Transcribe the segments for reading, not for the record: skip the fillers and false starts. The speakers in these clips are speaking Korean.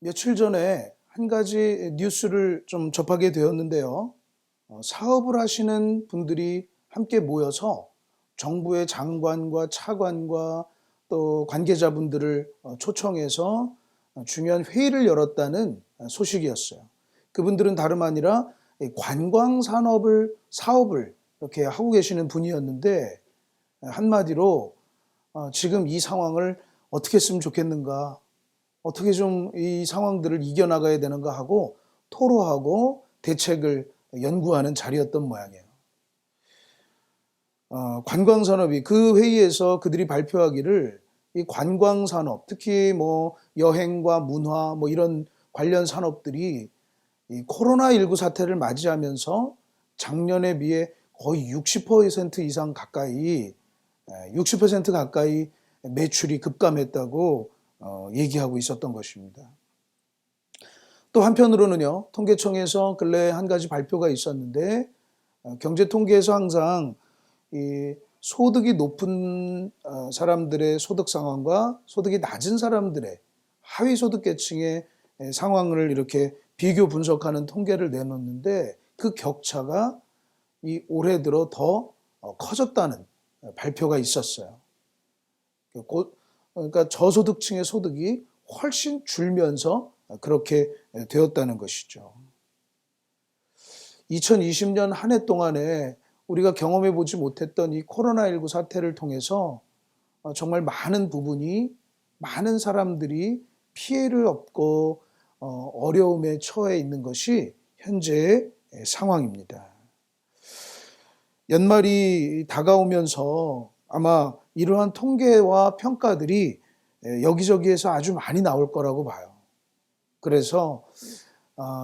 며칠 전에 한 가지 뉴스를 좀 접하게 되었는데요. 사업을 하시는 분들이 함께 모여서 정부의 장관과 차관과 또 관계자분들을 초청해서 중요한 회의를 열었다는 소식이었어요. 그분들은 다름 아니라 관광 산업을 사업을 이렇게 하고 계시는 분이었는데, 한마디로 지금 이 상황을 어떻게 했으면 좋겠는가, 어떻게 좀 이 상황들을 이겨나가야 되는가 하고 토로하고 대책을 연구하는 자리였던 모양이에요. 관광산업이 그 회의에서 그들이 발표하기를, 이 관광산업, 특히 뭐 여행과 문화 뭐 이런 관련 산업들이 이 코로나19 사태를 맞이하면서 작년에 비해 거의 60% 이상 가까이 60% 가까이 매출이 급감했다고 얘기하고 있었던 것입니다. 또 한편으로는요, 통계청에서 근래에 한 가지 발표가 있었는데, 경제통계에서 항상 이 소득이 높은 사람들의 소득 상황과 소득이 낮은 사람들의 하위 소득 계층의 상황을 이렇게 비교 분석하는 통계를 내놓는데, 그 격차가 이 올해 들어 더 커졌다는 발표가 있었어요. 그러니까 저소득층의 소득이 훨씬 줄면서 그렇게 되었다는 것이죠. 2020년 한 해 동안에 우리가 경험해 보지 못했던 이 코로나19 사태를 통해서 정말 많은 부분이, 많은 사람들이 피해를 얻고 어려움에 처해 있는 것이 현재의 상황입니다. 연말이 다가오면서 아마 이러한 통계와 평가들이 여기저기에서 아주 많이 나올 거라고 봐요. 그래서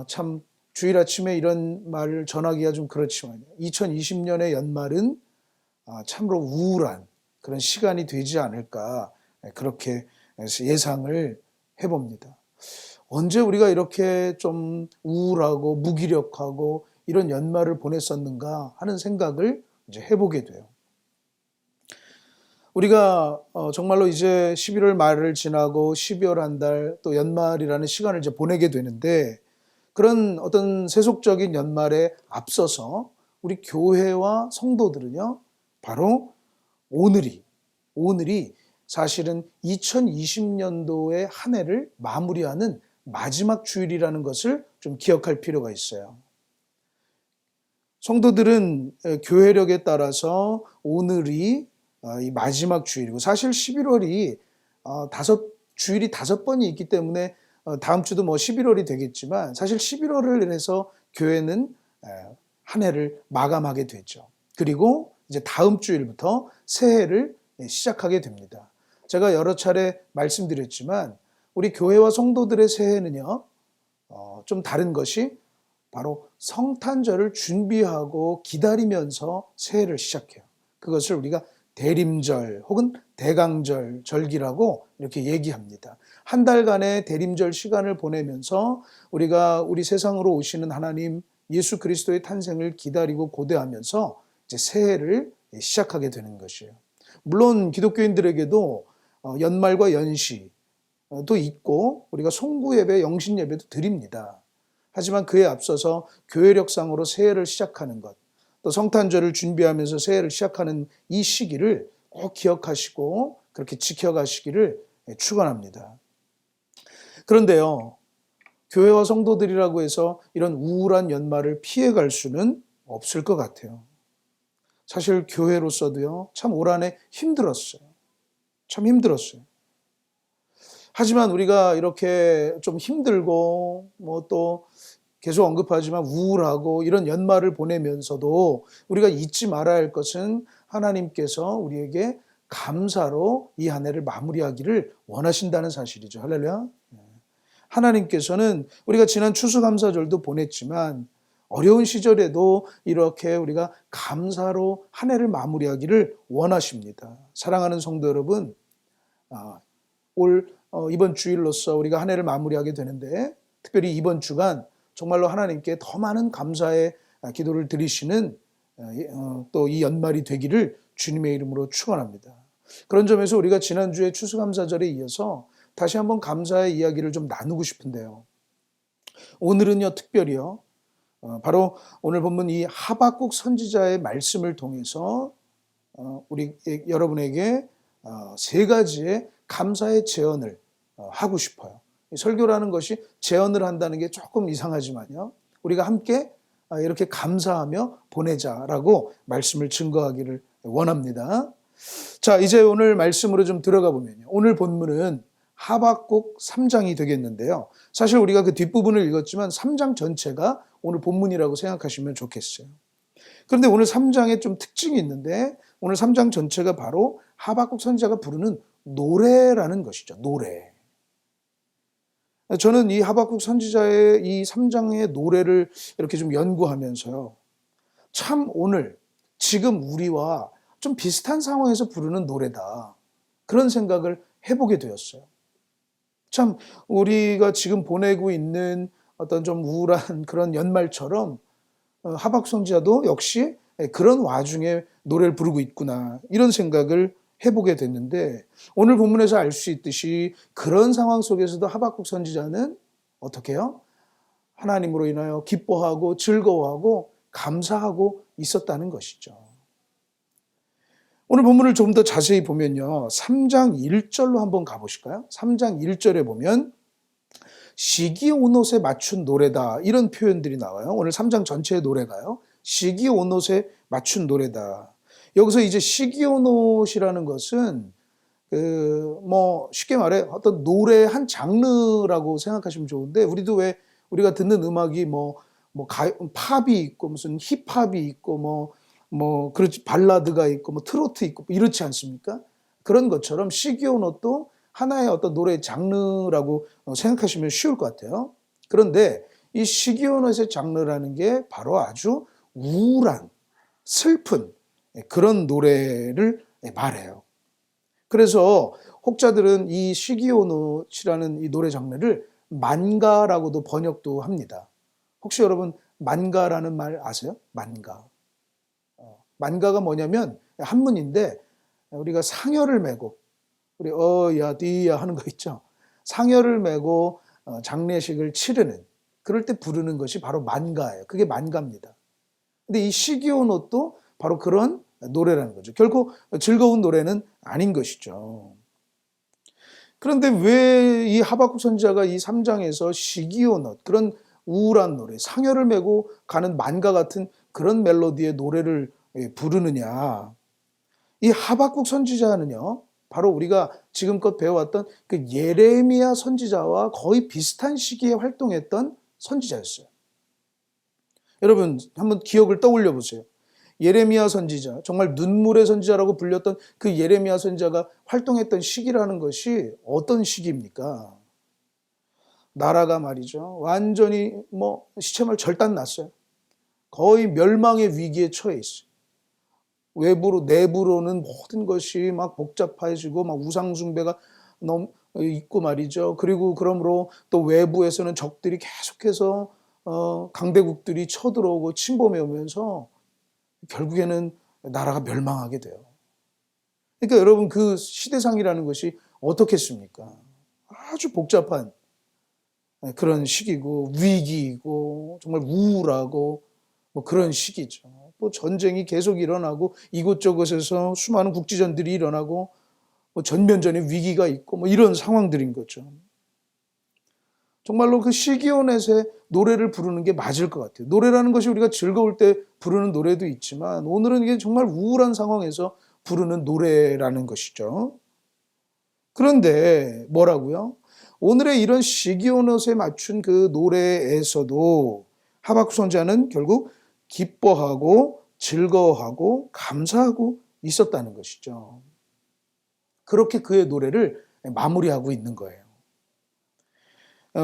참 주일 아침에 이런 말을 전하기가 좀 그렇지만, 2020년의 연말은 참으로 우울한 그런 시간이 되지 않을까, 그렇게 예상을 해봅니다. 언제 우리가 이렇게 좀 우울하고 무기력하고 이런 연말을 보냈었는가 하는 생각을 이제 해보게 돼요. 우리가 정말로 이제 11월 말을 지나고 12월 한 달, 또 연말이라는 시간을 이제 보내게 되는데, 그런 어떤 세속적인 연말에 앞서서 우리 교회와 성도들은요, 바로 오늘이 사실은 2020년도의 한 해를 마무리하는 마지막 주일이라는 것을 좀 기억할 필요가 있어요. 성도들은 교회력에 따라서 오늘이 이 마지막 주일이고, 사실 11월이 주일이 5번이 있기 때문에 다음 주도 뭐 11월이 되겠지만, 사실 11월을 해서 교회는 한 해를 마감하게 되죠. 그리고 이제 다음 주일부터 새해를 시작하게 됩니다. 제가 여러 차례 말씀드렸지만, 우리 교회와 성도들의 새해는요, 좀 다른 것이 바로 성탄절을 준비하고 기다리면서 새해를 시작해요. 그것을 우리가 대림절 혹은 대강절 절기라고 이렇게 얘기합니다. 한 달간의 대림절 시간을 보내면서 우리가 우리 세상으로 오시는 하나님 예수 그리스도의 탄생을 기다리고 고대하면서 이제 새해를 시작하게 되는 것이에요. 물론 기독교인들에게도 연말과 연시도 있고, 우리가 송구 예배, 영신 예배도 드립니다. 하지만 그에 앞서서 교회력상으로 새해를 시작하는 것, 또 성탄절을 준비하면서 새해를 시작하는 이 시기를 꼭 기억하시고 그렇게 지켜가시기를 축원합니다. 그런데요, 교회와 성도들이라고 해서 이런 우울한 연말을 피해갈 수는 없을 것 같아요. 사실 교회로서도요, 참 올 한 해 힘들었어요. 참 힘들었어요. 하지만 우리가 이렇게 좀 힘들고 뭐 또 계속 언급하지만 우울하고 이런 연말을 보내면서도 우리가 잊지 말아야 할 것은, 하나님께서 우리에게 감사로 이 한 해를 마무리하기를 원하신다는 사실이죠. 할렐루야. 하나님께서는 우리가 지난 추수감사절도 보냈지만 어려운 시절에도 이렇게 우리가 감사로 한 해를 마무리하기를 원하십니다. 사랑하는 성도 여러분, 이번 주일로서 우리가 한 해를 마무리하게 되는데, 특별히 이번 주간 정말로 하나님께 더 많은 감사의 기도를 드리시는 또 이 연말이 되기를 주님의 이름으로 축원합니다. 그런 점에서 우리가 지난주에 추수감사절에 이어서 다시 한번 감사의 이야기를 좀 나누고 싶은데요. 오늘은요, 특별히요, 바로 오늘 본문 이 하박국 선지자의 말씀을 통해서 우리 여러분에게 세 가지의 감사의 제언을 하고 싶어요. 설교라는 것이 제언을 한다는 게 조금 이상하지만요, 우리가 함께 이렇게 감사하며 보내자라고 말씀을 증거하기를 원합니다. 자, 이제 오늘 말씀으로 좀 들어가 보면요, 오늘 본문은 하박국 3장이 되겠는데요. 사실 우리가 그 뒷부분을 읽었지만 3장 전체가 오늘 본문이라고 생각하시면 좋겠어요. 그런데 오늘 3장에 좀 특징이 있는데, 오늘 3장 전체가 바로 하박국 선지자가 부르는 노래라는 것이죠. 노래. 저는 이 하박국 선지자의 이 3장의 노래를 이렇게 좀 연구하면서요, 참 오늘 지금 우리와 좀 비슷한 상황에서 부르는 노래다, 그런 생각을 해보게 되었어요. 참 우리가 지금 보내고 있는 어떤 좀 우울한 그런 연말처럼 하박국 선지자도 역시 그런 와중에 노래를 부르고 있구나, 이런 생각을 해보게 됐는데, 오늘 본문에서 알 수 있듯이 그런 상황 속에서도 하박국 선지자는 어떻게 해요? 하나님으로 인하여 기뻐하고 즐거워하고 감사하고 있었다는 것이죠. 오늘 본문을 좀 더 자세히 보면요, 3장 1절로 한번 가보실까요? 3장 1절에 보면 시기온옷에 맞춘 노래다, 이런 표현들이 나와요. 오늘 3장 전체의 노래가요, 시기온옷에 맞춘 노래다. 여기서 이제 시기온옷이라는 것은 쉽게 말해 어떤 노래 한 장르라고 생각하시면 좋은데, 우리도 왜 우리가 듣는 음악이 팝이 있고 무슨 힙합이 있고 그렇지, 발라드가 있고 트로트 있고 이렇지 않습니까? 그런 것처럼 시기온옷도 하나의 어떤 노래 장르라고 생각하시면 쉬울 것 같아요. 그런데 이 시기온옷의 장르라는 게 바로 아주 우울한, 슬픈 그런 노래를 말해요. 그래서 혹자들은 이 시기온옷이라는 이 노래 장르를 만가라고도 번역도 합니다. 혹시 여러분 만가라는 말 아세요? 만가. 만가가 뭐냐면 한문인데, 우리가 상여를 메고 우리 어야 디야 하는 거 있죠. 상여를 메고 장례식을 치르는, 그럴 때 부르는 것이 바로 만가예요. 그게 만가입니다. 근데 이 시기온옷도 바로 그런 노래라는 거죠. 결코 즐거운 노래는 아닌 것이죠. 그런데 왜 이 하박국 선지자가 이 3장에서 시기온옷, 그런 우울한 노래, 상여를 메고 가는 만가 같은 그런 멜로디의 노래를 부르느냐? 이 하박국 선지자는요, 바로 우리가 지금껏 배워왔던 그 예레미야 선지자와 거의 비슷한 시기에 활동했던 선지자였어요. 여러분 한번 기억을 떠올려 보세요. 예레미야 선지자, 정말 눈물의 선지자라고 불렸던 그 예레미야 선지자가 활동했던 시기라는 것이 어떤 시기입니까? 나라가 말이죠, 완전히 시체말 절단 났어요. 거의 멸망의 위기에 처해 있어요. 외부로 내부로는 모든 것이 막 복잡해지고 막 우상숭배가 너무 있고 말이죠. 그리고 그러므로 또 외부에서는 적들이 계속해서 강대국들이 쳐들어오고 침범해 오면서 결국에는 나라가 멸망하게 돼요. 그러니까 여러분, 그 시대상이라는 것이 어떻겠습니까? 아주 복잡한 그런 시기고 위기이고 정말 우울하고 그런 시기죠. 또 전쟁이 계속 일어나고 이곳저곳에서 수많은 국지전들이 일어나고 전면전의 위기가 있고 이런 상황들인 거죠. 정말로 그 시기온에서 노래를 부르는 게 맞을 것 같아요. 노래라는 것이 우리가 즐거울 때 부르는 노래도 있지만, 오늘은 이게 정말 우울한 상황에서 부르는 노래라는 것이죠. 그런데 뭐라고요? 오늘의 이런 시기온옷에 맞춘 그 노래에서도 하박국 선지자는 결국 기뻐하고 즐거워하고 감사하고 있었다는 것이죠. 그렇게 그의 노래를 마무리하고 있는 거예요.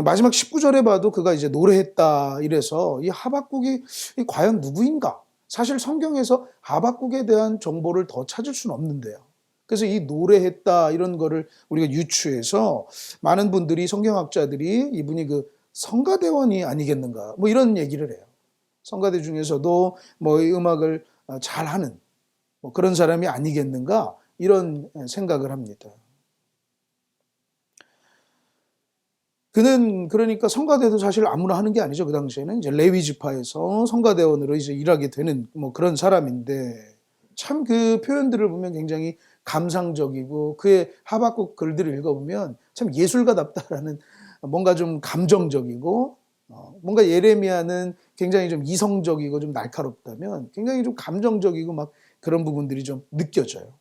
마지막 19절에 봐도 그가 이제 노래했다 이래서, 이 하박국이 과연 누구인가? 사실 성경에서 하박국에 대한 정보를 더 찾을 수는 없는데요. 그래서 이 노래했다 이런 거를 우리가 유추해서 많은 분들이, 성경학자들이 이분이 그 성가대원이 아니겠는가 이런 얘기를 해요. 성가대 중에서도 이 음악을 잘하는 그런 사람이 아니겠는가, 이런 생각을 합니다. 그는 그러니까 성가대도 사실 아무나 하는 게 아니죠. 그 당시에는 이제 레위 지파에서 성가대원으로 이제 일하게 되는 뭐 그런 사람인데, 참 그 표현들을 보면 굉장히 감상적이고, 그의 하박국 글들을 읽어보면 참 예술가답다라는, 뭔가 좀 감정적이고, 뭔가 예레미야는 굉장히 좀 이성적이고 좀 날카롭다면 굉장히 좀 감정적이고 막 그런 부분들이 좀 느껴져요.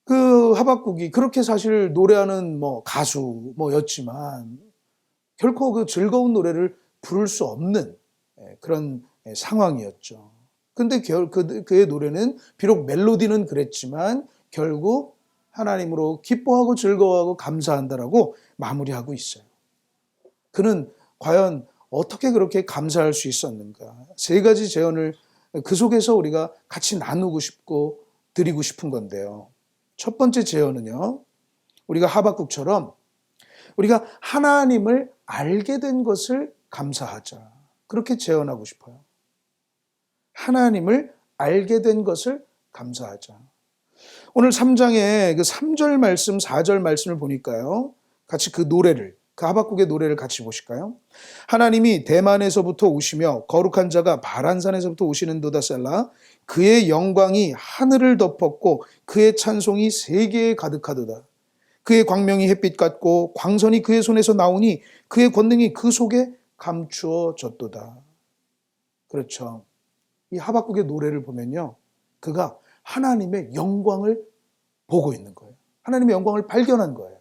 그 하박국이 그렇게 사실 노래하는 뭐 가수 뭐였지만 결코 그 즐거운 노래를 부를 수 없는 그런 상황이었죠. 근데 그의 노래는 비록 멜로디는 그랬지만 결국 하나님으로 기뻐하고 즐거워하고 감사한다라고 마무리하고 있어요. 그는 과연 어떻게 그렇게 감사할 수 있었는가? 세 가지 제언을 그 속에서 우리가 같이 나누고 싶고 드리고 싶은 건데요. 첫 번째 제언은요, 우리가 하박국처럼 우리가 하나님을 알게 된 것을 감사하자. 그렇게 제언하고 싶어요. 하나님을 알게 된 것을 감사하자. 오늘 3장의 그 3절 말씀, 4절 말씀을 보니까요, 같이 그 노래를, 그 하박국의 노래를 같이 보실까요? 하나님이 대만에서부터 오시며 거룩한 자가 바란산에서부터 오시는도다 셀라. 그의 영광이 하늘을 덮었고 그의 찬송이 세계에 가득하도다. 그의 광명이 햇빛 같고 광선이 그의 손에서 나오니 그의 권능이 그 속에 감추어졌도다. 그렇죠. 이 하박국의 노래를 보면요, 그가 하나님의 영광을 보고 있는 거예요. 하나님의 영광을 발견한 거예요.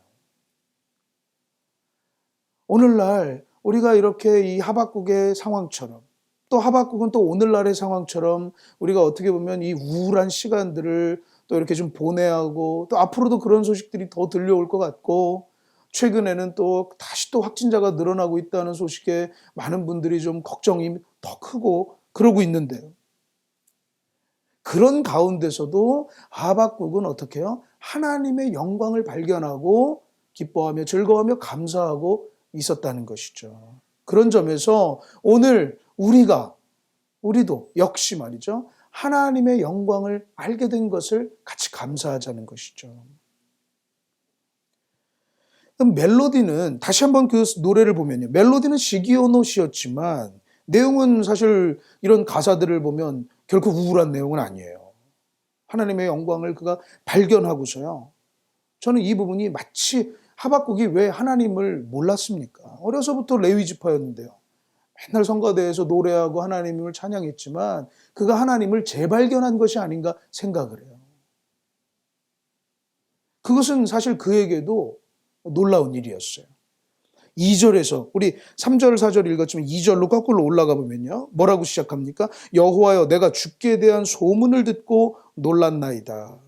오늘날 우리가 이렇게 이 하박국의 상황처럼, 또 하박국은 또 오늘날의 상황처럼 우리가 어떻게 보면 이 우울한 시간들을 또 이렇게 좀 보내야 하고, 또 앞으로도 그런 소식들이 더 들려올 것 같고, 최근에는 또 다시 또 확진자가 늘어나고 있다는 소식에 많은 분들이 좀 걱정이 더 크고 그러고 있는데요. 그런 가운데서도 하박국은 어떻게 해요? 하나님의 영광을 발견하고 기뻐하며 즐거워하며 감사하고 있었다는 것이죠. 그런 점에서 오늘 우리도 역시 말이죠, 하나님의 영광을 알게 된 것을 같이 감사하자는 것이죠. 그럼 멜로디는, 다시 한번 그 노래를 보면요, 멜로디는 시기오노시였지만 내용은 사실 이런 가사들을 보면 결코 우울한 내용은 아니에요. 하나님의 영광을 그가 발견하고서요, 저는 이 부분이 마치 하박국이 왜 하나님을 몰랐습니까? 어려서부터 레위 지파였는데요, 맨날 성가대에서 노래하고 하나님을 찬양했지만 그가 하나님을 재발견한 것이 아닌가 생각을 해요. 그것은 사실 그에게도 놀라운 일이었어요. 2절에서 우리 3절 4절 읽었지만 2절로 거꾸로 올라가 보면요, 뭐라고 시작합니까? 여호와여, 내가 주께 대한 소문을 듣고 놀랐나이다.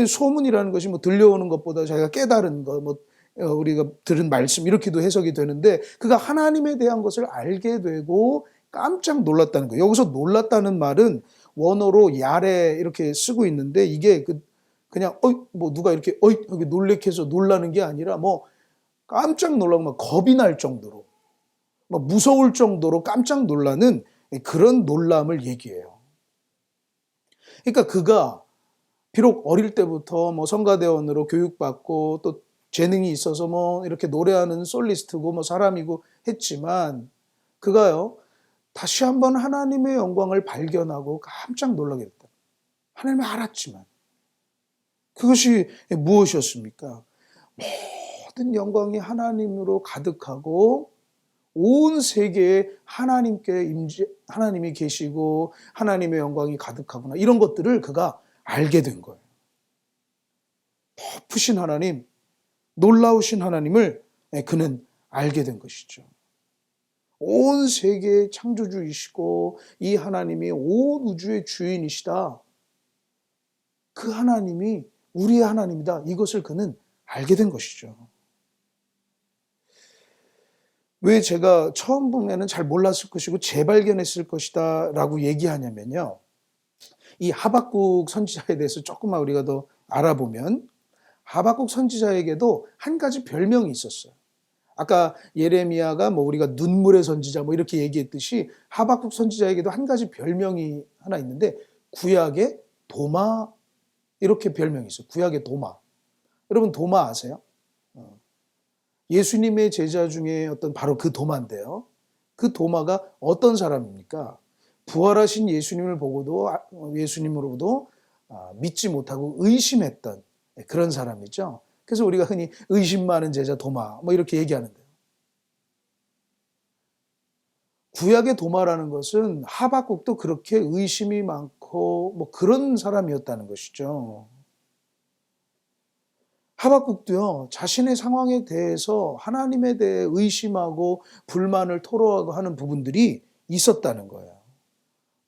소문이라는 것이 뭐 들려오는 것보다 자기가 깨달은 것, 뭐 우리가 들은 말씀 이렇게도 해석이 되는데, 그가 하나님에 대한 것을 알게 되고 깜짝 놀랐다는 거예요. 여기서 놀랐다는 말은 원어로 야레 이렇게 쓰고 있는데, 이게 그냥 뭐 누가 이렇게 여기 놀래켜서 놀라는 게 아니라 뭐 깜짝 놀라고 막 겁이 날 정도로, 막 무서울 정도로 깜짝 놀라는 그런 놀람을 얘기해요. 그러니까 그가 비록 어릴 때부터 뭐 성가대원으로 교육받고 또 재능이 있어서 뭐 이렇게 노래하는 솔리스트고 뭐 사람이고 했지만, 그가요, 다시 한번 하나님의 영광을 발견하고 깜짝 놀라게 됐다. 하나님을 알았지만 그것이 무엇이었습니까? 모든 영광이 하나님으로 가득하고 온 세계에 하나님이 계시고 하나님의 영광이 가득하구나, 이런 것들을 그가 알게 된 거예요. 높으신 하나님, 놀라우신 하나님을 그는 알게 된 것이죠. 온 세계의 창조주이시고 이 하나님이 온 우주의 주인이시다, 그 하나님이 우리의 하나님이다, 이것을 그는 알게 된 것이죠. 왜 제가 처음 보면은 잘 몰랐을 것이고 재발견했을 것이다 라고 얘기하냐면요, 이 하박국 선지자에 대해서 조금만 우리가 더 알아보면, 하박국 선지자에게도 한 가지 별명이 있었어요. 아까 예레미야가 뭐 우리가 눈물의 선지자 뭐 이렇게 얘기했듯이 하박국 선지자에게도 한 가지 별명이 하나 있는데, 구약의 도마, 이렇게 별명이 있어요. 구약의 도마. 여러분 도마 아세요? 예수님의 제자 중에 어떤 바로 그 도마인데요. 그 도마가 어떤 사람입니까? 부활하신 예수님을 보고도 예수님으로도 믿지 못하고 의심했던 그런 사람이죠. 그래서 우리가 흔히 의심 많은 제자 도마 뭐 이렇게 얘기하는데요. 구약의 도마라는 것은 하박국도 그렇게 의심이 많고 뭐 그런 사람이었다는 것이죠. 하박국도요, 자신의 상황에 대해서 하나님에 대해 의심하고 불만을 토로하고 하는 부분들이 있었다는 거예요.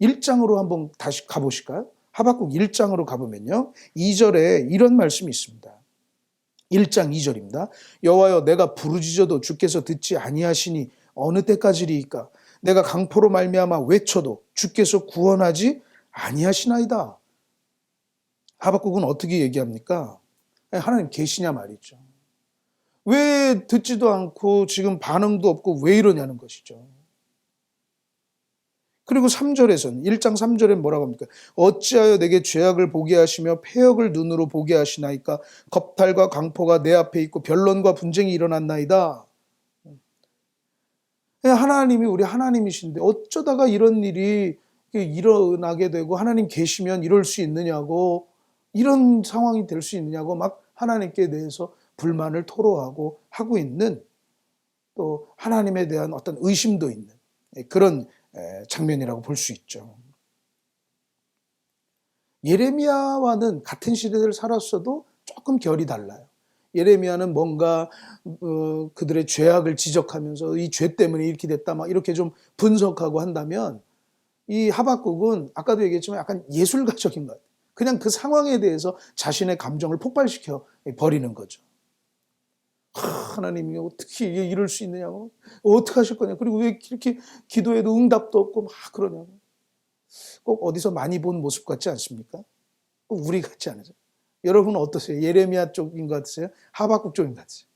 1장으로 한번 다시 가보실까요? 하박국 1장으로 가보면요, 2절에 이런 말씀이 있습니다. 1장 2절입니다. 여호와여, 내가 부르짖어도 주께서 듣지 아니하시니 어느 때까지리이까? 내가 강포로 말미암아 외쳐도 주께서 구원하지 아니하시나이다. 하박국은 어떻게 얘기합니까? 하나님 계시냐 말이죠. 왜 듣지도 않고 지금 반응도 없고 왜 이러냐는 것이죠. 그리고 3절에서는 1장 3절에 뭐라고 합니까? 어찌하여 내게 죄악을 보게 하시며 패역을 눈으로 보게 하시나이까? 겁탈과 강포가 내 앞에 있고 변론과 분쟁이 일어났나이다. 하나님이 우리 하나님이신데 어쩌다가 이런 일이 일어나게 되고 하나님 계시면 이럴 수 있느냐고, 이런 상황이 될 수 있느냐고 막 하나님께 대해서 불만을 토로하고 하고 있는, 또 하나님에 대한 어떤 의심도 있는 그런 장면이라고 볼 수 있죠. 예레미야와는 같은 시대를 살았어도 조금 결이 달라요. 예레미야는 뭔가 그들의 죄악을 지적하면서 이 죄 때문에 이렇게 됐다 막 이렇게 좀 분석하고 한다면, 이 하박국은 아까도 얘기했지만 약간 예술가적인 것 같아요. 그냥 그 상황에 대해서 자신의 감정을 폭발시켜 버리는 거죠. 하나님이 어떻게 이럴 수 있느냐고, 어떻게 하실 거냐, 그리고 왜 이렇게 기도해도 응답도 없고 막 그러냐고. 꼭 어디서 많이 본 모습 같지 않습니까? 꼭 우리 같지 않으세요? 여러분은 어떠세요? 예레미야 쪽인 것 같으세요? 하박국 쪽인 것 같으세요?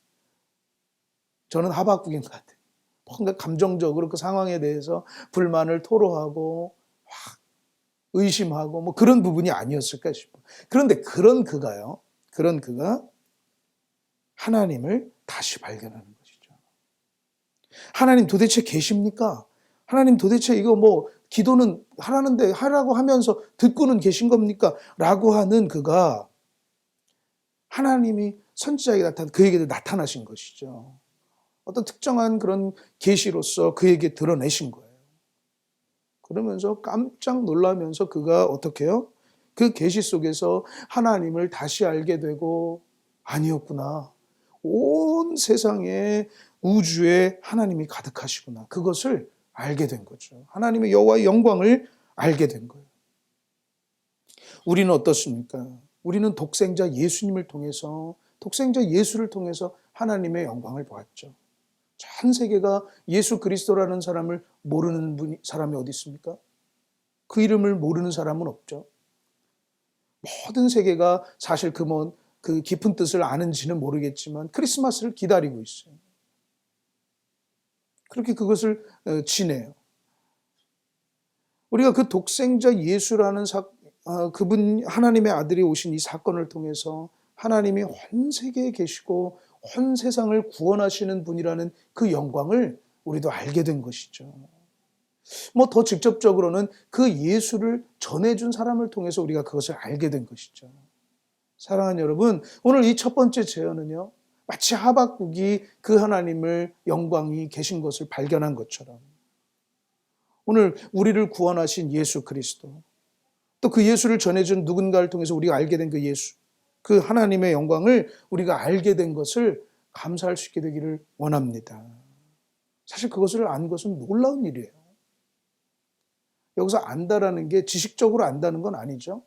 저는 하박국인 것 같아요. 뭔가 감정적으로 그 상황에 대해서 불만을 토로하고 막 의심하고 뭐 그런 부분이 아니었을까 싶어. 그런데 그런 그가 하나님을 다시 발견하는 것이죠. 하나님 도대체 계십니까? 하나님 도대체 이거 뭐 기도는 하라는데 하라고 하면서 듣고는 계신 겁니까? 라고 하는 그가, 하나님이 선지자에게 그에게 나타나신 것이죠. 어떤 특정한 그런 계시로서 그에게 드러내신 거예요. 그러면서 깜짝 놀라면서 그가 어떻게 해요? 그 계시 속에서 하나님을 다시 알게 되고, 아니었구나, 온 세상에 우주에 하나님이 가득하시구나, 그것을 알게 된 거죠. 하나님의 여호와의 영광을 알게 된 거예요. 우리는 어떻습니까? 우리는 독생자 예수님을 통해서, 독생자 예수를 통해서 하나님의 영광을 보았죠. 전 세계가 예수 그리스도라는 사람을 모르는 사람이 어디 있습니까? 그 이름을 모르는 사람은 없죠. 모든 세계가 사실 그 깊은 뜻을 아는지는 모르겠지만 크리스마스를 기다리고 있어요. 그렇게 그것을 지내요. 우리가 그 독생자 예수라는 그분 하나님의 아들이 오신 이 사건을 통해서 하나님이 온 세계에 계시고 온 세상을 구원하시는 분이라는 그 영광을 우리도 알게 된 것이죠. 뭐 더 직접적으로는 그 예수를 전해준 사람을 통해서 우리가 그것을 알게 된 것이죠. 사랑하는 여러분, 오늘 이 첫 번째 제언은요, 마치 하박국이 그 하나님을 영광이 계신 것을 발견한 것처럼, 오늘 우리를 구원하신 예수 그리스도, 또 그 예수를 전해준 누군가를 통해서 우리가 알게 된 그 예수, 그 하나님의 영광을 우리가 알게 된 것을 감사할 수 있게 되기를 원합니다. 사실 그것을 안 것은 놀라운 일이에요. 여기서 안다라는 게 지식적으로 안다는 건 아니죠.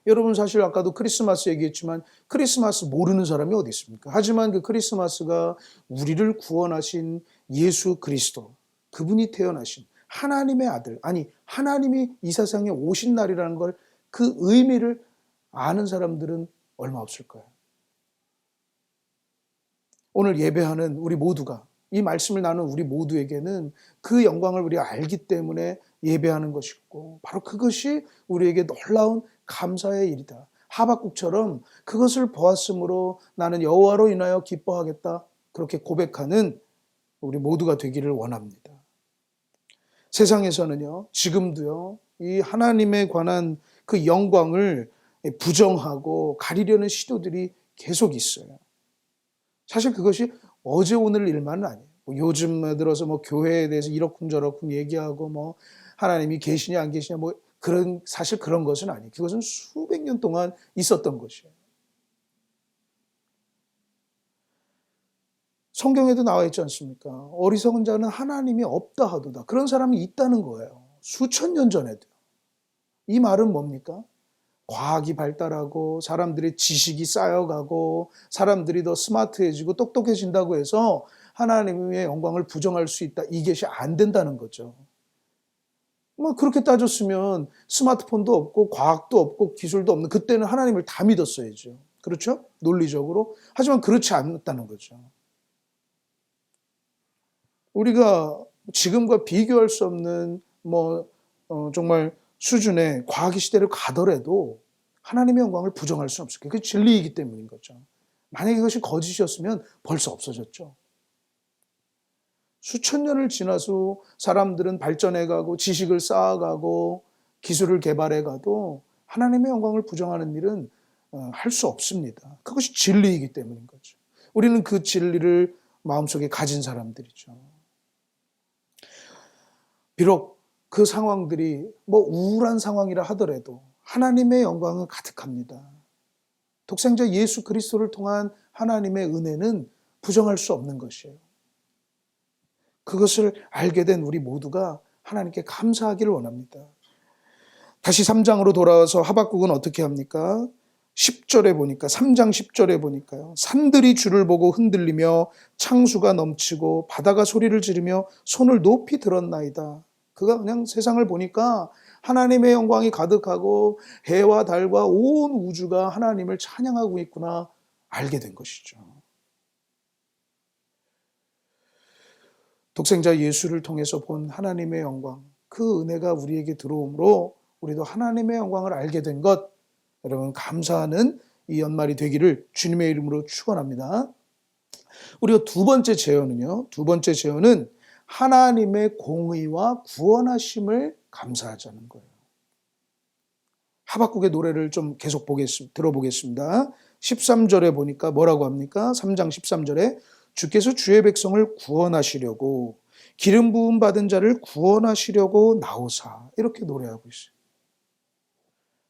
여러분, 사실 아까도 크리스마스 얘기했지만 크리스마스 모르는 사람이 어디 있습니까? 하지만 그 크리스마스가 우리를 구원하신 예수 그리스도, 그분이 태어나신 하나님의 아들, 아니 하나님이 이 세상에 오신 날이라는 걸, 그 의미를 아는 사람들은 얼마 없을 거예요. 오늘 예배하는 우리 모두가, 이 말씀을 나누는 우리 모두에게는 그 영광을 우리가 알기 때문에 예배하는 것이고, 바로 그것이 우리에게 놀라운 감사의 일이다. 하박국처럼 그것을 보았으므로 나는 여호와로 인하여 기뻐하겠다, 그렇게 고백하는 우리 모두가 되기를 원합니다. 세상에서는요, 지금도요, 이 하나님에 관한 그 영광을 부정하고 가리려는 시도들이 계속 있어요. 사실 그것이 어제 오늘 일만은 아니에요. 요즘 들어서 교회에 대해서 이러쿵저러쿵 얘기하고 하나님이 계시냐 안 계시냐 사실 그런 것은 아니에요. 그것은 수백 년 동안 있었던 것이에요. 성경에도 나와 있지 않습니까? 어리석은 자는 하나님이 없다 하도다. 그런 사람이 있다는 거예요. 수천 년 전에도. 이 말은 뭡니까? 과학이 발달하고 사람들의 지식이 쌓여가고 사람들이 더 스마트해지고 똑똑해진다고 해서 하나님의 영광을 부정할 수 있다. 이것이 안 된다는 거죠. 그렇게 따졌으면 스마트폰도 없고 과학도 없고 기술도 없는 그때는 하나님을 다 믿었어야죠. 그렇죠? 논리적으로. 하지만 그렇지 않았다는 거죠. 우리가 지금과 비교할 수 없는 정말 수준의 과학의 시대를 가더라도 하나님의 영광을 부정할 수는 없을 거예요. 그게 진리이기 때문인 거죠. 만약에 이것이 거짓이었으면 벌써 없어졌죠. 수천 년을 지나서 사람들은 발전해가고 지식을 쌓아가고 기술을 개발해가도 하나님의 영광을 부정하는 일은 할 수 없습니다. 그것이 진리이기 때문인 거죠. 우리는 그 진리를 마음속에 가진 사람들이죠. 비록 그 상황들이 우울한 상황이라 하더라도 하나님의 영광은 가득합니다. 독생자 예수 그리스도를 통한 하나님의 은혜는 부정할 수 없는 것이에요. 그것을 알게 된 우리 모두가 하나님께 감사하기를 원합니다. 다시 3장으로 돌아와서 하박국은 어떻게 합니까? 10절에 보니까 3장 10절에 보니까요. 산들이 주를 보고 흔들리며 창수가 넘치고 바다가 소리를 지르며 손을 높이 들었나이다. 그가 그냥 세상을 보니까 하나님의 영광이 가득하고 해와 달과 온 우주가 하나님을 찬양하고 있구나 알게 된 것이죠. 독생자 예수를 통해서 본 하나님의 영광, 그 은혜가 우리에게 들어오므로 우리도 하나님의 영광을 알게 된 것, 여러분 감사하는 이 연말이 되기를 주님의 이름으로 축원합니다. 우리가 두 번째 제언은 하나님의 공의와 구원하심을 감사하자는 거예요. 하박국의 노래를 좀 계속 들어보겠습니다. 13절에 보니까 뭐라고 합니까? 3장 13절에 주께서 주의 백성을 구원하시려고 기름 부음 받은 자를 구원하시려고 나오사 이렇게 노래하고 있어요.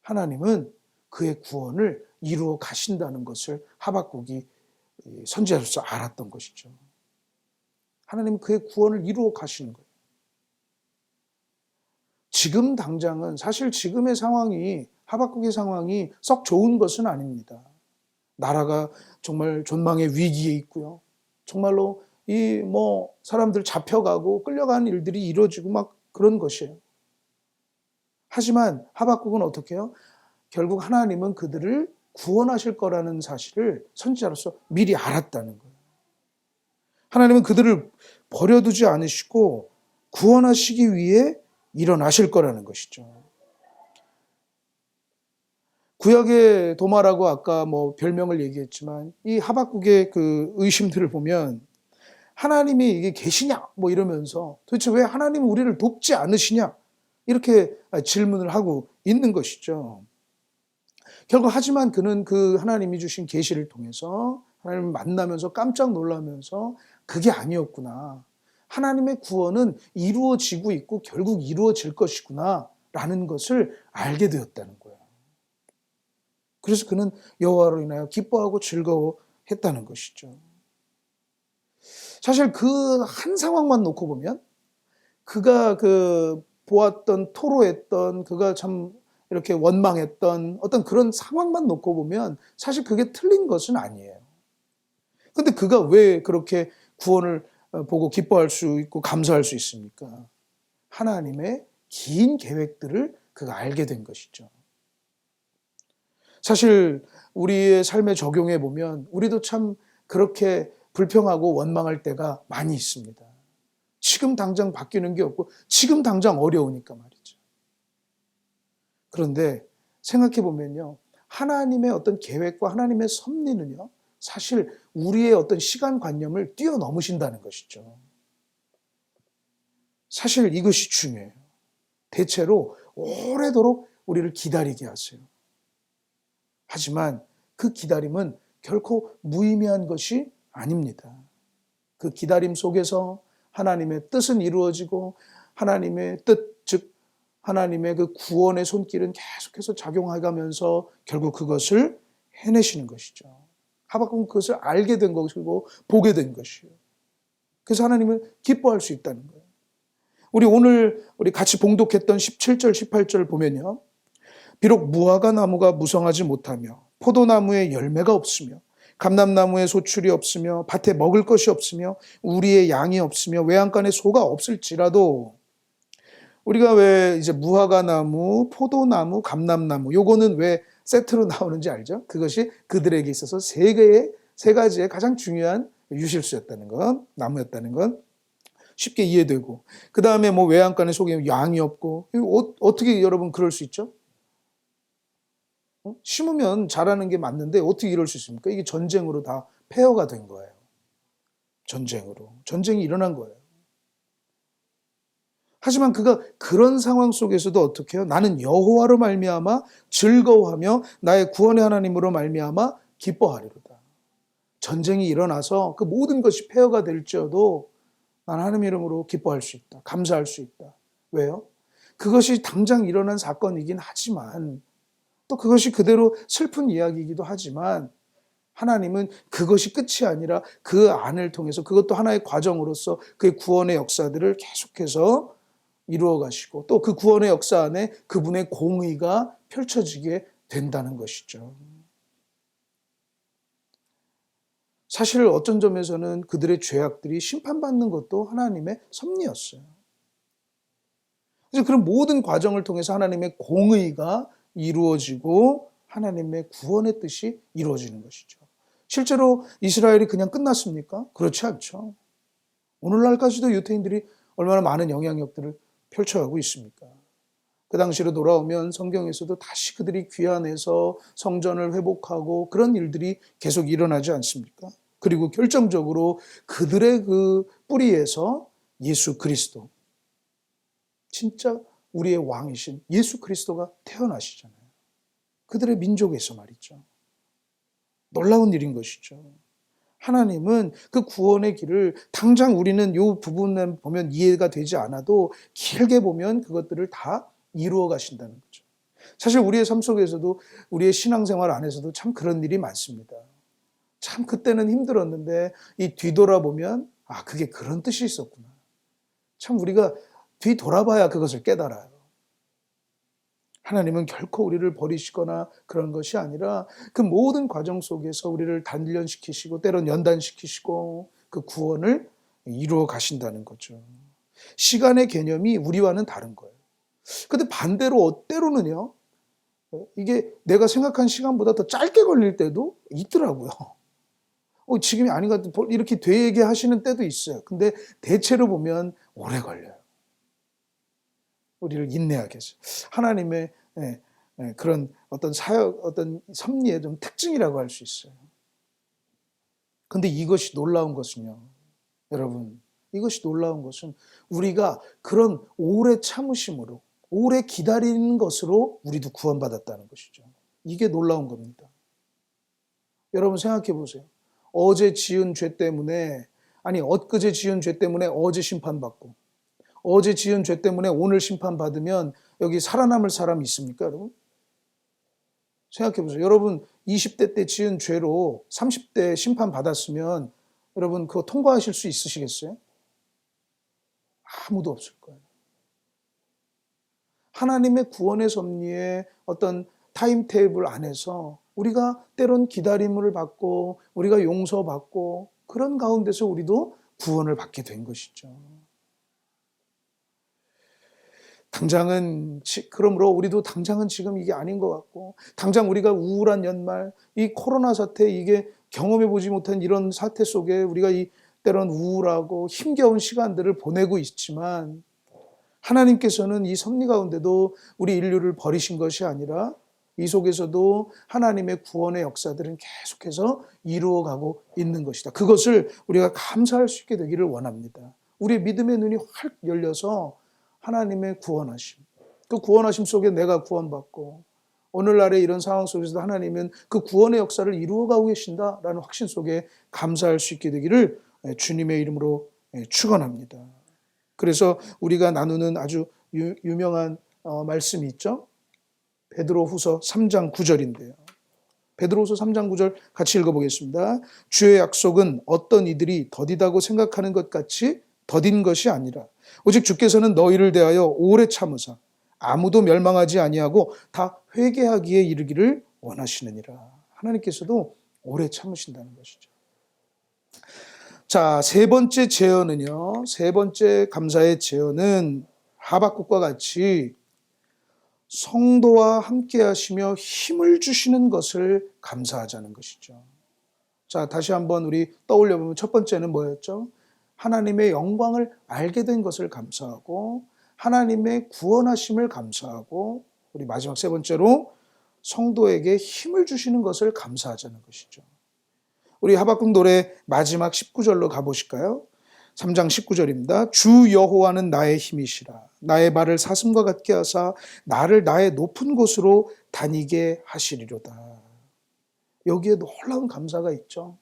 하나님은 그의 구원을 이루어 가신다는 것을 하박국이 선지자로서 알았던 것이죠. 하나님은 그의 구원을 이루어 가시는 거예요. 지금 당장은 사실 지금의 상황이 하박국의 상황이 썩 좋은 것은 아닙니다. 나라가 정말 존망의 위기에 있고요. 정말로 사람들 잡혀가고 끌려가는 일들이 이루어지고 막 그런 것이에요. 하지만 하박국은 어떻게 해요? 결국 하나님은 그들을 구원하실 거라는 사실을 선지자로서 미리 알았다는 거예요. 하나님은 그들을 버려두지 않으시고 구원하시기 위해 일어나실 거라는 것이죠. 구약의 도마라고 아까 별명을 얘기했지만 이 하박국의 그 의심들을 보면 하나님이 이게 계시냐 이러면서 도대체 왜 하나님은 우리를 돕지 않으시냐 이렇게 질문을 하고 있는 것이죠. 결국 하지만 그는 그 하나님이 주신 계시를 통해서 하나님을 만나면서 깜짝 놀라면서 그게 아니었구나. 하나님의 구원은 이루어지고 있고 결국 이루어질 것이구나 라는 것을 알게 되었다는 거예요. 그래서 그는 여호와로 인하여 기뻐하고 즐거워했다는 것이죠. 사실 그 한 상황만 놓고 보면 그가 보았던 토로했던 그가 참 이렇게 원망했던 어떤 그런 상황만 놓고 보면 사실 그게 틀린 것은 아니에요. 근데 그가 왜 그렇게 구원을 보고 기뻐할 수 있고 감사할 수 있습니까? 하나님의 긴 계획들을 그가 알게 된 것이죠. 사실 우리의 삶에 적용해 보면 우리도 참 그렇게 불평하고 원망할 때가 많이 있습니다. 지금 당장 바뀌는 게 없고 지금 당장 어려우니까 말이죠. 그런데 생각해 보면요. 하나님의 어떤 계획과 하나님의 섭리는요. 사실 우리의 어떤 시간관념을 뛰어넘으신다는 것이죠. 사실 이것이 중요해요. 대체로 오래도록 우리를 기다리게 하세요. 하지만 그 기다림은 결코 무의미한 것이 아닙니다. 그 기다림 속에서 하나님의 뜻은 이루어지고 하나님의 뜻, 즉 하나님의 그 구원의 손길은 계속해서 작용해가면서 결국 그것을 해내시는 것이죠. 하박국은 그것을 알게 된 것이고 보게 된 것이에요. 그래서 하나님을 기뻐할 수 있다는 거예요. 우리 같이 봉독했던 17절, 18절 보면요. 비록 무화과 나무가 무성하지 못하며 포도나무에 열매가 없으며 감람나무에 소출이 없으며 밭에 먹을 것이 없으며 우리의 양이 없으며 외양간에 소가 없을지라도 우리가 왜 이제 무화과 나무, 포도나무, 감람나무 요거는 왜 세트로 나오는지 알죠? 그것이 그들에게 있어서 세 가지의 가장 중요한 유실수였다는 건, 나무였다는 건 쉽게 이해되고, 그 다음에 뭐 외양간에 속에 양이 없고, 어떻게 여러분 그럴 수 있죠? 심으면 자라는 게 맞는데 어떻게 이럴 수 있습니까? 이게 전쟁으로 다 폐허가 된 거예요. 전쟁이 일어난 거예요. 하지만 그가 그런 상황 속에서도 어떻게 해요? 나는 여호와로 말미암아 즐거워하며 나의 구원의 하나님으로 말미암아 기뻐하리로다. 전쟁이 일어나서 그 모든 것이 폐허가 될지어도 난 하나님 이름으로 기뻐할 수 있다. 감사할 수 있다. 왜요? 그것이 당장 일어난 사건이긴 하지만 또 그것이 그대로 슬픈 이야기이기도 하지만 하나님은 그것이 끝이 아니라 그 안을 통해서 그것도 하나의 과정으로서 그의 구원의 역사들을 계속해서 이루어 가시고 또 그 구원의 역사 안에 그분의 공의가 펼쳐지게 된다는 것이죠. 사실 어떤 점에서는 그들의 죄악들이 심판받는 것도 하나님의 섭리였어요. 그래서 그런 모든 과정을 통해서 하나님의 공의가 이루어지고 하나님의 구원의 뜻이 이루어지는 것이죠. 실제로 이스라엘이 그냥 끝났습니까? 그렇지 않죠. 오늘날까지도 유대인들이 얼마나 많은 영향력들을 펼쳐가고 있습니까? 그 당시로 돌아오면 성경에서도 다시 그들이 귀환해서 성전을 회복하고 그런 일들이 계속 일어나지 않습니까? 그리고 결정적으로 그들의 그 뿌리에서 예수 그리스도, 진짜 우리의 왕이신 예수 그리스도가 태어나시잖아요. 그들의 민족에서 말이죠. 놀라운 일인 것이죠. 하나님은 그 구원의 길을 당장 우리는 이 부분을 보면 이해가 되지 않아도 길게 보면 그것들을 다 이루어 가신다는 거죠. 사실 우리의 삶 속에서도 우리의 신앙생활 안에서도 참 그런 일이 많습니다. 참 그때는 힘들었는데 이 뒤돌아보면 아 그게 그런 뜻이 있었구나. 참 우리가 뒤돌아봐야 그것을 깨달아요. 하나님은 결코 우리를 버리시거나 그런 것이 아니라 그 모든 과정 속에서 우리를 단련시키시고 때론 연단시키시고 그 구원을 이루어 가신다는 거죠. 시간의 개념이 우리와는 다른 거예요. 근데 반대로 때로는요. 이게 내가 생각한 시간보다 더 짧게 걸릴 때도 있더라고요. 지금이 아닌 것 같아. 이렇게 되게 하시는 때도 있어요. 근데 대체로 보면 오래 걸려요. 우리를 인내하게 해서. 하나님의 그런 어떤 사역, 어떤 섭리의 좀 특징이라고 할 수 있어요. 근데 이것이 놀라운 것은요. 여러분, 이것이 놀라운 것은 우리가 그런 오래 참으심으로, 오래 기다리는 것으로 우리도 구원받았다는 것이죠. 이게 놀라운 겁니다. 여러분 생각해 보세요. 어제 지은 죄 때문에, 아니 엊그제 지은 죄 때문에 어제 심판받고 어제 지은 죄 때문에 오늘 심판받으면 여기 살아남을 사람이 있습니까, 여러분? 생각해 보세요. 여러분 20대 때 지은 죄로 30대 심판받았으면 여러분 그거 통과하실 수 있으시겠어요? 아무도 없을 거예요. 하나님의 구원의 섭리의 어떤 타임테이블 안에서 우리가 때론 기다림을 받고 우리가 용서받고 그런 가운데서 우리도 구원을 받게 된 것이죠. 그러므로 우리도 당장은 지금 이게 아닌 것 같고, 당장 우리가 우울한 연말, 이 코로나 사태, 이게 경험해보지 못한 이런 사태 속에 우리가 때론 우울하고 힘겨운 시간들을 보내고 있지만, 하나님께서는 이 섭리 가운데도 우리 인류를 버리신 것이 아니라 이 속에서도 하나님의 구원의 역사들은 계속해서 이루어가고 있는 것이다. 그것을 우리가 감사할 수 있게 되기를 원합니다. 우리의 믿음의 눈이 확 열려서 하나님의 구원하심, 그 구원하심 속에 내가 구원받고 오늘날의 이런 상황 속에서도 하나님은 그 구원의 역사를 이루어가고 계신다라는 확신 속에 감사할 수 있게 되기를 주님의 이름으로 축원합니다. 그래서 우리가 나누는 아주 유명한 말씀이 있죠. 베드로후서 3장 9절인데요. 베드로후서 3장 9절 같이 읽어보겠습니다. 주의 약속은 어떤 이들이 더디다고 생각하는 것 같이 더딘 것이 아니라 오직 주께서는 너희를 대하여 오래 참으사 아무도 멸망하지 아니하고 다 회개하기에 이르기를 원하시느니라. 하나님께서도 오래 참으신다는 것이죠. 자, 세 번째 제언은요. 세 번째 감사의 제언은 하박국과 같이 성도와 함께 하시며 힘을 주시는 것을 감사하자는 것이죠. 자, 다시 한번 우리 떠올려 보면 첫 번째는 뭐였죠? 하나님의 영광을 알게 된 것을 감사하고 하나님의 구원하심을 감사하고 우리 마지막 세 번째로 성도에게 힘을 주시는 것을 감사하자는 것이죠. 우리 하박국 노래 마지막 19절로 가보실까요? 3장 19절입니다. 주 여호와는 나의 힘이시라. 나의 발을 사슴과 같게 하사 나를 나의 높은 곳으로 다니게 하시리로다. 여기에 놀라운 감사가 있죠.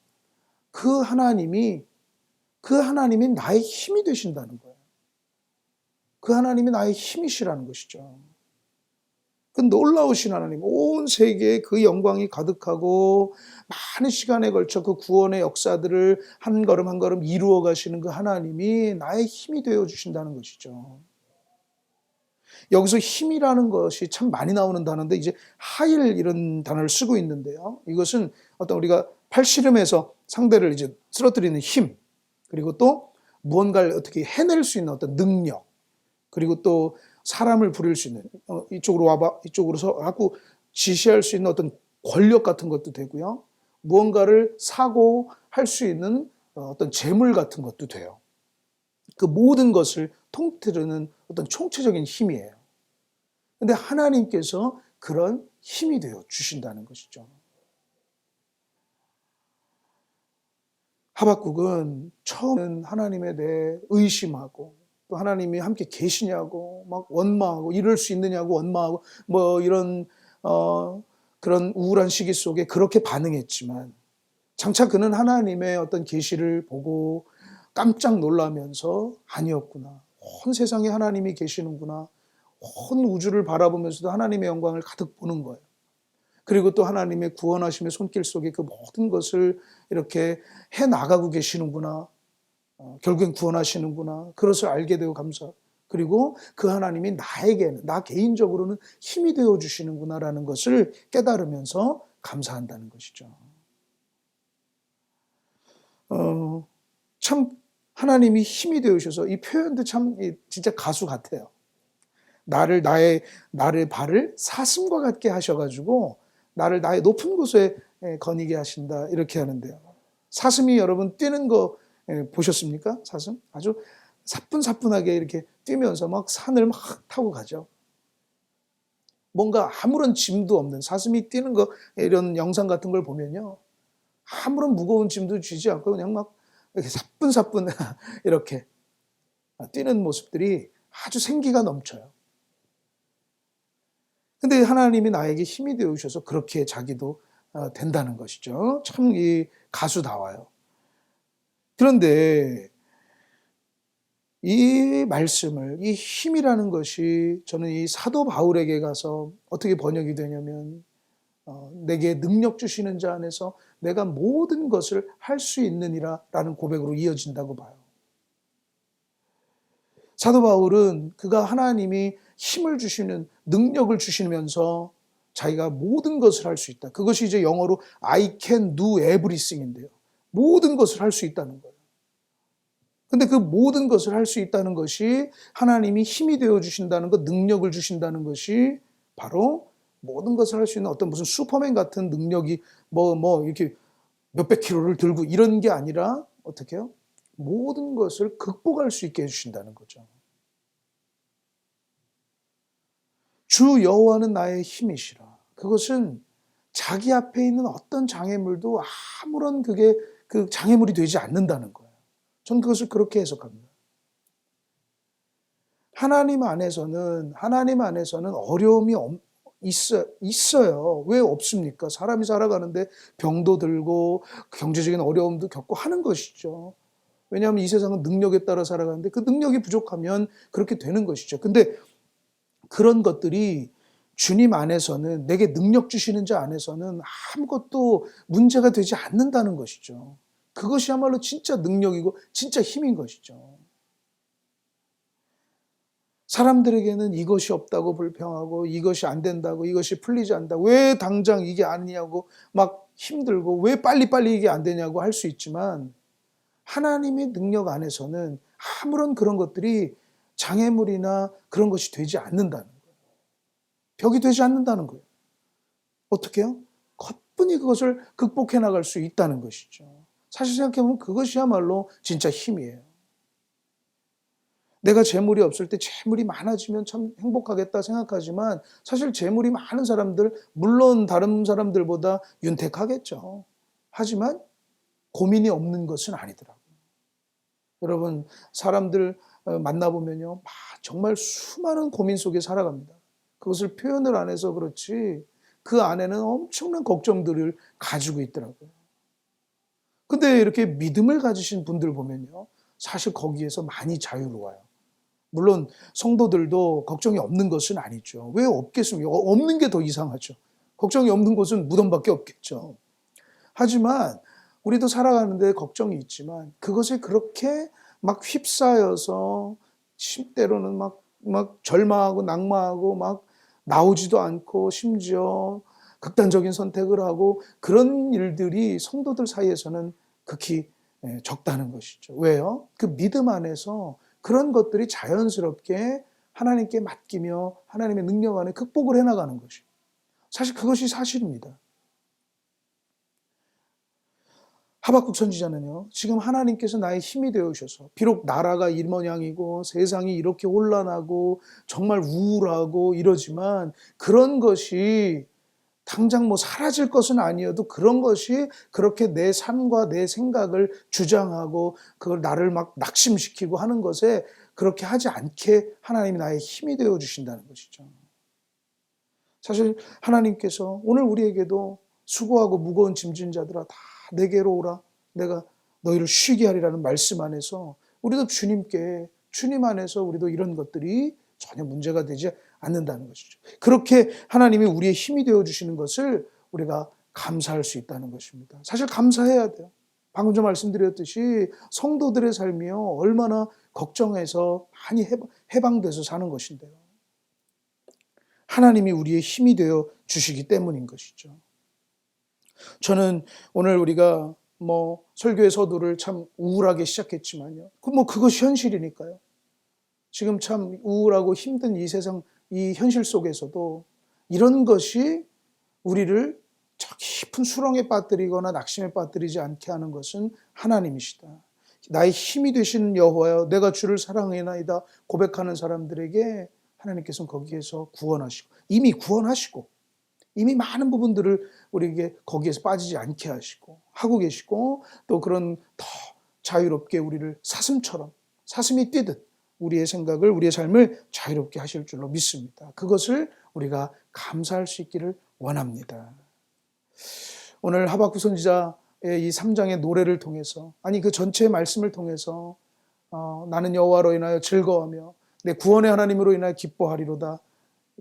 그 하나님이 나의 힘이 되신다는 거예요. 그 하나님이 나의 힘이시라는 것이죠. 그 놀라우신 하나님, 온 세계에 그 영광이 가득하고 많은 시간에 걸쳐 그 구원의 역사들을 한 걸음 한 걸음 이루어 가시는 그 하나님이 나의 힘이 되어 주신다는 것이죠. 여기서 힘이라는 것이 참 많이 나오는 단어인데 이제 하일 이런 단어를 쓰고 있는데요. 이것은 어떤 우리가 팔씨름에서 상대를 이제 쓰러뜨리는 힘, 그리고 또 무언가를 어떻게 해낼 수 있는 어떤 능력, 그리고 또 사람을 부릴 수 있는 이쪽으로 와봐, 이쪽으로 하고 지시할 수 있는 어떤 권력 같은 것도 되고요. 무언가를 사고 할 수 있는 어떤 재물 같은 것도 돼요. 그 모든 것을 통틀는 어떤 총체적인 힘이에요. 그런데 하나님께서 그런 힘이 되어 주신다는 것이죠. 하박국은 처음엔 하나님에 대해 의심하고 또 하나님이 함께 계시냐고 막 원망하고 이럴 수 있느냐고 원망하고 뭐 이런 그런 우울한 시기 속에 그렇게 반응했지만 장차 그는 하나님의 어떤 계시를 보고 깜짝 놀라면서 아니었구나. 온 세상에 하나님이 계시는구나. 온 우주를 바라보면서도 하나님의 영광을 가득 보는 거예요. 그리고 또 하나님의 구원하심의 손길 속에 그 모든 것을 이렇게 해나가고 계시는구나. 결국엔 구원하시는구나. 그것을 알게 되고 감사. 그리고 그 하나님이 나에게는, 나 개인적으로는 힘이 되어 주시는구나라는 것을 깨달으면서 감사한다는 것이죠. 참 하나님이 힘이 되어 주셔서 이 표현도 참 진짜 가수 같아요. 나를 발을 사슴과 같게 하셔가지고 나를 나의 높은 곳에 거니게 하신다 이렇게 하는데요. 사슴이 여러분 뛰는 거 보셨습니까? 사슴 아주 사뿐사뿐하게 이렇게 뛰면서 막 산을 막 타고 가죠. 뭔가 아무런 짐도 없는 사슴이 뛰는 거 이런 영상 같은 걸 보면요, 아무런 무거운 짐도 쥐지 않고 그냥 막 이렇게 사뿐사뿐 이렇게 뛰는 모습들이 아주 생기가 넘쳐요. 근데 하나님이 나에게 힘이 되어 주셔서 그렇게 자기도 된다는 것이죠. 참 이 가수다워요. 그런데 이 말씀을, 이 힘이라는 것이 저는 이 사도 바울에게 가서 어떻게 번역이 되냐면 내게 능력 주시는 자 안에서 내가 모든 것을 할 수 있느니라 라는 고백으로 이어진다고 봐요. 사도 바울은 그가 하나님이 힘을 주시는, 능력을 주시면서 자기가 모든 것을 할 수 있다. 그것이 이제 영어로 I can do everything인데요. 모든 것을 할 수 있다는 거예요. 근데 그 모든 것을 할 수 있다는 것이 하나님이 힘이 되어 주신다는 것, 능력을 주신다는 것이 바로 모든 것을 할 수 있는 어떤 무슨 슈퍼맨 같은 능력이 이렇게 몇백 킬로를 들고 이런 게 아니라 어떻게 해요? 모든 것을 극복할 수 있게 해주신다는 거죠. 주 여호와는 나의 힘이시라. 그것은 자기 앞에 있는 어떤 장애물도 아무런 그게 그 장애물이 되지 않는다는 거예요. 전 그것을 그렇게 해석합니다. 하나님 안에서는 어려움이 있어요. 왜 없습니까? 사람이 살아가는데 병도 들고 경제적인 어려움도 겪고 하는 것이죠. 왜냐하면 이 세상은 능력에 따라 살아가는데 그 능력이 부족하면 그렇게 되는 것이죠. 근데 그런 것들이 주님 안에서는, 내게 능력 주시는 자 안에서는 아무것도 문제가 되지 않는다는 것이죠. 그것이야말로 진짜 능력이고 진짜 힘인 것이죠. 사람들에게는 이것이 없다고 불평하고 이것이 안 된다고 이것이 풀리지 않는다고 왜 당장 이게 아니냐고 막 힘들고 왜 빨리빨리 이게 안 되냐고 할 수 있지만 하나님의 능력 안에서는 아무런 그런 것들이 장애물이나 그런 것이 되지 않는다는 거예요. 벽이 되지 않는다는 거예요. 어떻게 해요? 거뿐히 그것을 극복해 나갈 수 있다는 것이죠. 사실 생각해보면 그것이야말로 진짜 힘이에요. 내가 재물이 없을 때 재물이 많아지면 참 행복하겠다 생각하지만 사실 재물이 많은 사람들, 물론 다른 사람들보다 윤택하겠죠. 하지만 고민이 없는 것은 아니더라고요. 여러분, 사람들 만나보면요, 정말 수많은 고민 속에 살아갑니다. 그것을 표현을 안 해서 그렇지 그 안에는 엄청난 걱정들을 가지고 있더라고요. 근데 이렇게 믿음을 가지신 분들 보면요, 사실 거기에서 많이 자유로워요. 물론 성도들도 걱정이 없는 것은 아니죠. 왜 없겠습니까? 없는 게 더 이상하죠. 걱정이 없는 곳은 무덤밖에 없겠죠. 하지만 우리도 살아가는데 걱정이 있지만 그것에 그렇게 막 휩싸여서 때로는 막 절망하고 낙마하고 막 나오지도 않고 심지어 극단적인 선택을 하고 그런 일들이 성도들 사이에서는 극히 적다는 것이죠. 왜요? 그 믿음 안에서 그런 것들이 자연스럽게 하나님께 맡기며 하나님의 능력 안에 극복을 해나가는 것이 사실 그것이 사실입니다. 하박국 선지자는요, 지금 하나님께서 나의 힘이 되어주셔서 비록 나라가 이 모양이고 세상이 이렇게 혼란하고 정말 우울하고 이러지만 그런 것이 당장 뭐 사라질 것은 아니어도 그런 것이 그렇게 내 삶과 내 생각을 주장하고 그걸 나를 막 낙심시키고 하는 것에 그렇게 하지 않게 하나님이 나의 힘이 되어 주신다는 것이죠. 사실 하나님께서 오늘 우리에게도 수고하고 무거운 짐진 자들아 다 내게로 오라 내가 너희를 쉬게 하리라는 말씀 안에서 우리도 주님 안에서 우리도 이런 것들이 전혀 문제가 되지 않는다는 것이죠. 그렇게 하나님이 우리의 힘이 되어주시는 것을 우리가 감사할 수 있다는 것입니다. 사실 감사해야 돼요. 방금 전 말씀드렸듯이 성도들의 삶이요 얼마나 걱정해서 많이 해방돼서 사는 것인데요. 하나님이 우리의 힘이 되어 주시기 때문인 것이죠. 저는 오늘 우리가 설교의 서두를 참 우울하게 시작했지만요. 그것이 현실이니까요. 지금 참 우울하고 힘든 이 세상, 이 현실 속에서도 이런 것이 우리를 저 깊은 수렁에 빠뜨리거나 낙심에 빠뜨리지 않게 하는 것은 하나님이시다. 나의 힘이 되시는 여호와여 내가 주를 사랑하나이다 고백하는 사람들에게 하나님께서는 거기에서 구원하시고 이미 구원하시고 이미 많은 부분들을 우리에게 거기에서 빠지지 않게 하고 계시고 또 그런 더 자유롭게 우리를 사슴이 뛰듯 우리의 생각을 우리의 삶을 자유롭게 하실 줄로 믿습니다. 그것을 우리가 감사할 수 있기를 원합니다. 오늘 하박국 선지자의 이 3장의 노래를 통해서 그 전체 말씀을 통해서 나는 여호와로 인하여 즐거워하며 내 구원의 하나님으로 인하여 기뻐하리로다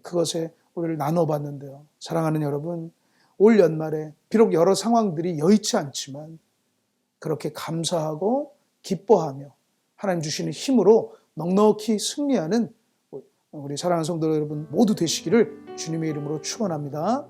그것에 우리를 나눠봤는데요. 사랑하는 여러분 올 연말에 비록 여러 상황들이 여의치 않지만 그렇게 감사하고 기뻐하며 하나님 주시는 힘으로 넉넉히 승리하는 우리 사랑하는 성도 여러분 모두 되시기를 주님의 이름으로 축원합니다.